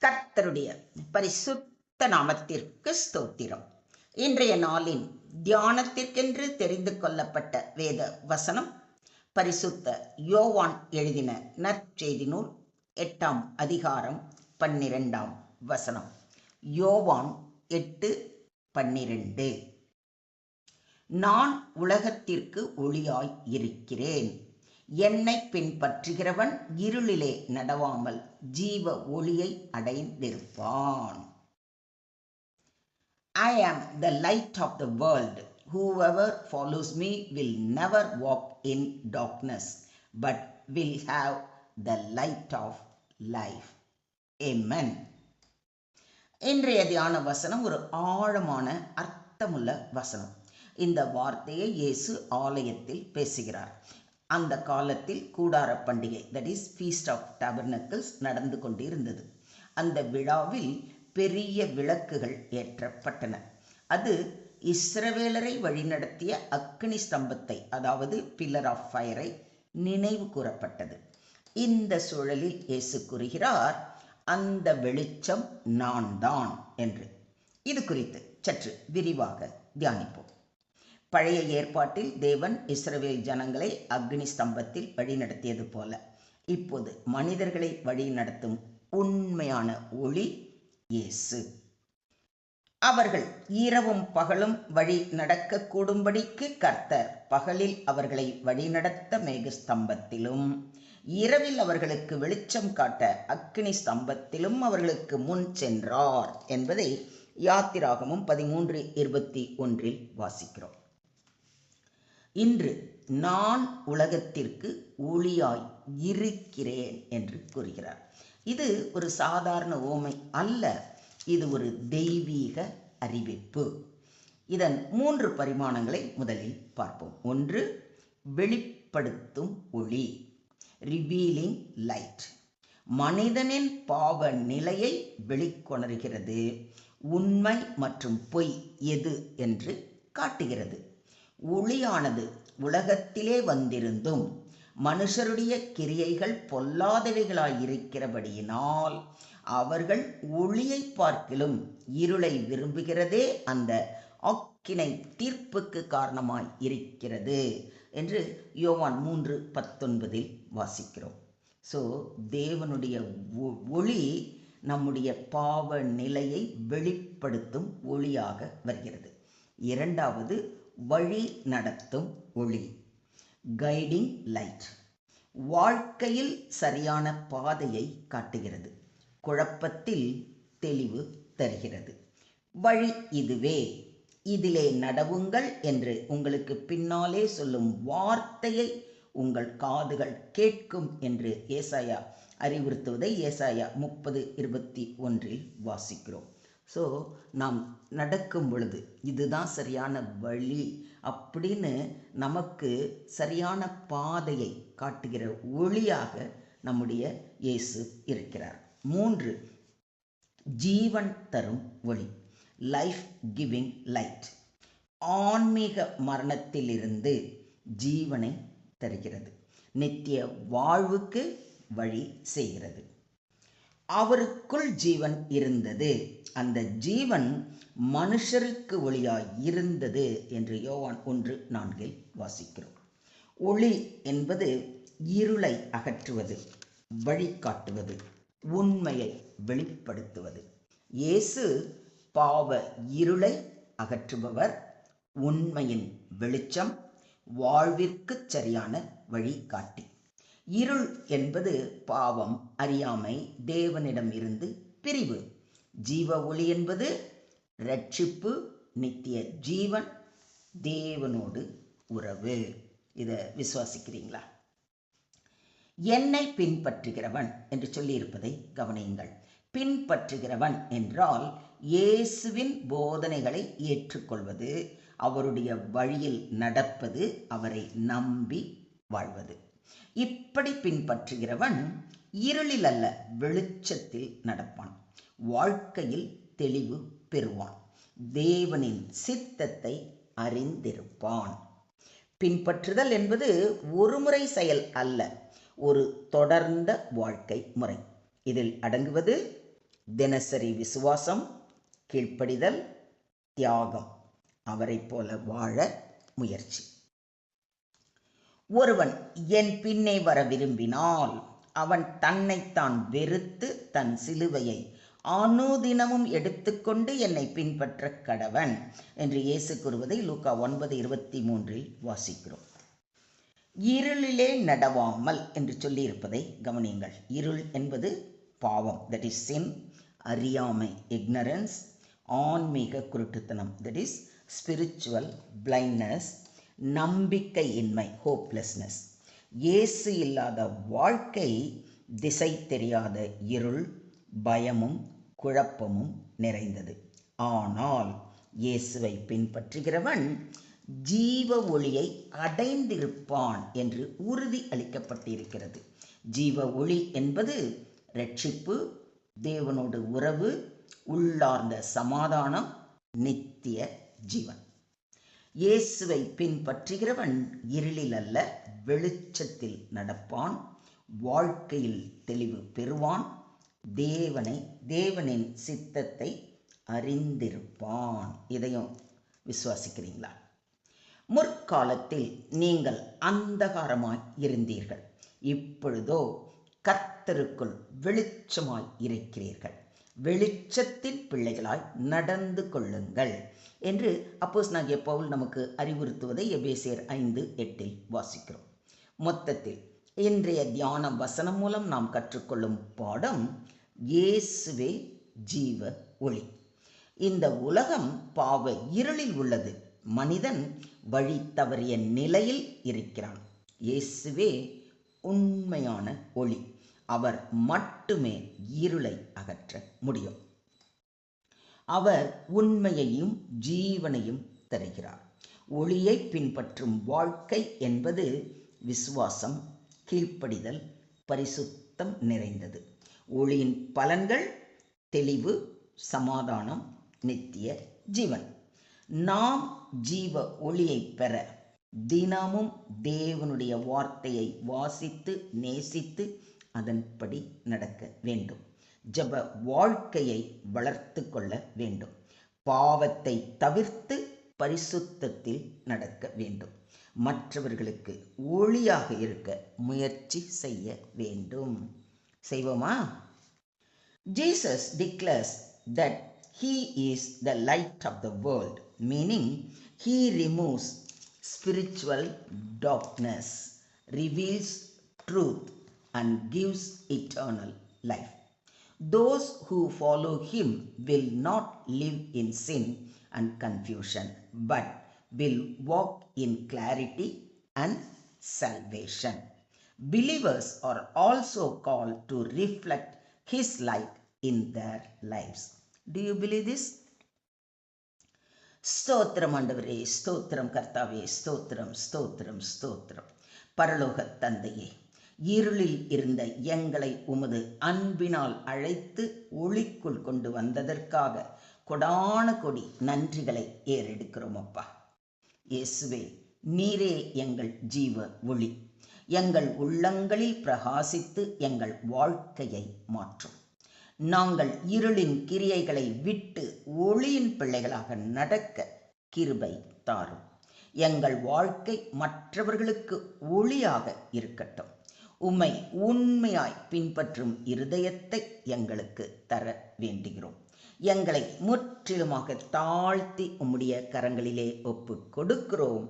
கர்த்தருடைய பரிசுத்த நாமத்திற்கு ஸ்தோத்திரம். இன்றைய நாளின் தியானத்திற்கென்று தெரிந்து கொள்ளப்பட்ட வேத வசனம் பரிசுத்த யோவான் எழுதின நற்செய்தி நூல் 8ஆம் அதிகாரம் 12ஆம் வசனம். யோவான் 8:12. நான் உலகத்திற்கு ஒளியாய் இருக்கிறேன். என்னை பின்பற்றுகிறவன் இருளிலே நடவாமல் ஜீவ ஒளியை அடைந்திருப்பான். I am the light of the world. Whoever follows me will never walk in darkness, but will have the light of life. Amen. இன்றைய தியான வசனம் ஒரு ஆழமான அர்த்தமுள்ள வசனம். இந்த வார்த்தையை இயேசு ஆலயத்தில் பேசுகிறார். அந்த காலத்தில் கூடார பண்டிகை, தட் இஸ் ஃபீஸ்ட் ஆஃப் டேபர்னக்கிள்ஸ் நடந்து கொண்டிருந்தது. அந்த விழாவில் பெரிய விளக்குகள் ஏற்றப்பட்டன. அது இஸ்ரவேலரை வழிநடத்திய அக்கினி ஸ்தம்பத்தை, அதாவது பில்லர் ஆஃப் ஃபயரை நினைவு கூறப்பட்டது. இந்த சூழலில் இயேசு கூறுகிறார், அந்த வெளிச்சம் நான் தான் என்று. இது குறித்து சற்று விரிவாக தியானிப்போம். பழைய ஏற்பாட்டில் தேவன் இஸ்ரவேல் ஜனங்களை அக்னி ஸ்தம்பத்தில் வழிநடத்தியது போல இப்போது மனிதர்களை வழிநடத்தும் உண்மையான ஒளி இயேசு. அவர்கள் இரவும் பகலும் வழி நடக்கக்கூடும்படிக்கு கர்த்தர் பகலில் அவர்களை வழிநடத்த மேகஸ்தம்பத்திலும், இரவில் அவர்களுக்கு வெளிச்சம் காட்ட அக்கினி ஸ்தம்பத்திலும் அவர்களுக்கு முன் சென்றார் என்பதை யாத்திராகமம் 13:21 வாசிக்கிறோம். இன்று நான் உலகத்திற்கு ஒளியாய் இருக்கிறேன் என்று கூறுகிறார். இது ஒரு சாதாரண ஓமை அல்ல, இது ஒரு தெய்வீக அறிவிப்பு. இதன் 3 பரிமாணங்களை முதலில் பார்ப்போம். 1, வெளிப்படுத்தும் ஒளி, ரிவீலிங் லைட். மனிதனின் பாவ நிலையை வெளிக்கொணர்கிறது. உண்மை மற்றும் பொய் எது என்று காட்டுகிறது. ஒளியானது உலகத்திலே வந்திருந்தும் மனுஷருடைய கிரியைகள் பொல்லாதவைகளாயிருக்கிறபடியினால் அவர்கள் ஒளியை பார்க்கிலும் இருளை விரும்புகிறதே அந்த ஆக்கினை தீர்ப்புக்கு காரணமாய் இருக்கிறது என்று யோவான் 3:19 வாசிக்கிறோம். ஸோ தேவனுடைய ஒளி நம்முடைய பாவ நிலையை வெளிப்படுத்தும் ஒளியாக வருகிறது. 2வது, வழி நடத்தும் ஒளி, கைடிங் லைட். வாழ்க்கையில் சரியான பாதையை காட்டுகிறது. குழப்பத்தில் தெளிவு தருகிறது. வழி இதுவே, இதிலே நடவுங்கள் என்று உங்களுக்கு பின்னாலே சொல்லும் வார்த்தையை உங்கள் காதுகள் கேட்கும் என்று ஏசாயா அறிவுறுத்துவதை ஏசாயா 30:21 வாசிக்கிறோம். ஸோ நாம் நடக்கும் பொழுது இதுதான் சரியான வழி அப்படின்னு நமக்கு சரியான பாதையை காட்டுகிற ஒளியாக நம்முடைய இயேசு இருக்கிறார். 3, ஜீவன் தரும் ஒளி, லைஃப் கிவிங் லைட். ஆன்மீக மரணத்திலிருந்து ஜீவனை தருகிறது, நித்திய வாழ்வுக்கு வழி செய்கிறது. அவருக்குள் ஜீவன் இருந்தது, அந்த ஜீவன் மனுஷருக்கு ஒளியாய் இருந்தது என்று யோவான் 1:4 வாசிக்கிறோம். ஒளி என்பது இருளை அகற்றுவது, வழிகாட்டுவது, உண்மையை வெளிப்படுத்துவது. இயேசு பாவ இருளை அகற்றுபவர், உண்மையின் வெளிச்சம், வாழ்விற்கு சரியான வழிகாட்டி. இருள் என்பது பாவம், அறியாமை, தேவனிடம் இருந்து பிரிவு. ஜீவ ஒளி என்பது ரட்சிப்பு, நித்திய ஜீவன், தேவனோடு உறவு. இதை விசுவாசிக்கிறீங்களா? என்னை பின்பற்றுகிறவன் என்று சொல்லியிருப்பதை கவனியுங்கள். பின்பற்றுகிறவன் என்றால் இயேசுவின் போதனைகளை ஏற்றுக்கொள்வது, அவருடைய வழியில் நடப்பது, அவரை நம்பி வாழ்வது. இப்படி பின்பற்றுகிறவன் இருளில் அல்ல, வெளிச்சத்தில் நடப்பான். வாழ்க்கையில் தெளிவு பெறுவான். தேவனின் சித்தத்தை அறிந்திருப்பான். பின்பற்றுதல் என்பது ஒரு முறை செயல் அல்ல, ஒரு தொடர்ந்த வாழ்க்கை முறை. இதில் அடங்குவது தினசரி விசுவாசம், கீழ்ப்படிதல், தியாகம், அவரைப் போல வாழ முயற்சி. ஒருவன் என் பின்னே வர விரும்பினால் அவன் தன்னைத்தான் வெறுத்து தன் சிலுவையை அனுதினமும் எடுத்துக்கொண்டு என்னை பின்பற்ற கடவன் என்று இயேசு கூறுவதை லூக்கா 9:23 வாசிக்கிறோம். இருளிலே நடவாமல் என்று சொல்லியிருப்பதை கவனியுங்கள். இருள் என்பது பாவம், தட் இஸ் சின், அறியாமை, இக்னரன்ஸ், ஆன்மீக குருட்டுத்தனம், தட் இஸ் ஸ்பிரிச்சுவல் பிளைண்ட்னஸ், நம்பிக்கையின்மை, ஹோப்லெஸ்னஸ். இயேசு இல்லாத வாழ்க்கை திசை தெரியாத இருள், பயமும் குழப்பமும் நிறைந்தது. ஆனால் இயேசுவை பின்பற்றுகிறவன் ஜீவ ஒளியை அடைந்திருப்பான் என்று உறுதி அளிக்கப்பட்டிருக்கிறது. ஜீவ ஒளி என்பது இரட்சிப்பு, தேவனோடு உறவு, உள்ளார்ந்த சமாதானம், நித்திய ஜீவன். இயேசுவை பின்பற்றுகிறவன் இருளில் அல்ல, வெளிச்சத்தில் நடப்பான், வாழ்க்கையில் தெளிவு பெறுவான், தேவனின் சித்தத்தை அறிந்திருப்பான். இதையும் விசுவாசிக்கிறீங்களா? முற்காலத்தில் நீங்கள் அந்தகாரமாய் இருந்தீர்கள், இப்பொழுதோ கர்த்தருக்குள் வெளிச்சமாய் இருக்கிறீர்கள். வெளிச்சத்தின் பிள்ளைகளாய் நடந்து கொள்ளுங்கள் என்று அப்போஸ்தலனாகிய பவுல் நமக்கு அறிவுறுத்துவதை எபேசியர் 5:8 வாசிக்கிறோம். மொத்தத்தில் இன்றைய தியான வசனம் மூலம் நாம் கற்றுக்கொள்ளும் பாடம் இயேசுவே ஜீவ ஒளி. இந்த உலகம் பாவ இருளில் உள்ளது. மனிதன் வழி தவறிய நிலையில் இருக்கிறான். இயேசுவே உண்மையான ஒளி. அவர் மட்டுமே இருளை அகற்ற முடியும். அவர் உண்மையையும் ஜீவனையும் தருகிறார். ஒளியை பின்பற்றும் வாழ்க்கை என்பது விசுவாசம், கீழ்ப்படிதல், பரிசுத்தம் நிறைந்தது. ஒளியின் பலன்கள் தெளிவு, சமாதானம், நித்திய ஜீவன். நாம் ஜீவ ஒளியை பெற தினமும் தேவனுடைய வார்த்தையை வாசித்து நேசித்து அதன்படி நடக்க வேண்டும். ஜெப வாழ்க்கையை வளர்த்து கொள்ள வேண்டும். பாவத்தை தவிர்த்து பரிசுத்தத்தில் நடக்க வேண்டும். மற்றவர்களுக்கு ஒளியாக இருக்க முயற்சி செய்ய வேண்டும். செய்வோமா? Jesus declares that he is the light of the world, meaning he removes spiritual darkness, reveals truth and gives eternal life. Those who follow him will not live in sin and confusion, but will walk in clarity and salvation. Believers are also called to reflect his light in their lives. Do you believe this? ஸ்தோத்திரம் ஆண்டவரே, ஸ்தோத்திரம் கர்த்தாவே, ஸ்தோத்திரம் ஸ்தோத்திரம் ஸ்தோத்திரம். பரலோக தந்தையே, இருளில் இருந்த எங்களை உமது அன்பினால் அழைத்து ஒளிக்குள் கொண்டு வந்ததற்காக கொடான கொடி நன்றிகளை ஏறெடுக்கிறோம் அப்பா. இயேசுவே, நீரே எங்கள் ஜீவ ஒளி. எங்கள் உள்ளங்களில் பிரகாசித்து எங்கள் வாழ்க்கையை மாற்றும். நாங்கள் இருளின் கிரியைகளை விட்டு ஒளியின் பிள்ளைகளாக நடக்க கிருபை தாரும். எங்கள் வாழ்க்கை மற்றவர்களுக்கு ஒளியாக இருக்கட்டும். உம்மை உண்மையாய் பின்பற்றும் இருதயத்தை எங்களுக்கு தர வேண்டுகிறோம். எங்களை முற்றிலுமாக தாழ்த்தி உம்முடைய கரங்களிலே ஒப்பு கொடுக்கிறோம்.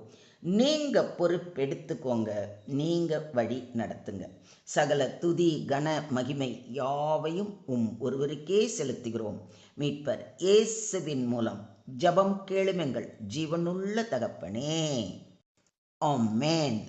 நீங்க பொறுப்பெடுத்துக்கோங்க, நீங்க வழி நடத்துங்க. சகல துதி கன மகிமை யாவையும் ஒருவருக்கே செலுத்துகிறோம். மீட்பர் இயேசுவின் மூலம் ஜெபம் கேளும் எங்கள் ஜீவனுள்ள தகப்பனே. ஆமென்.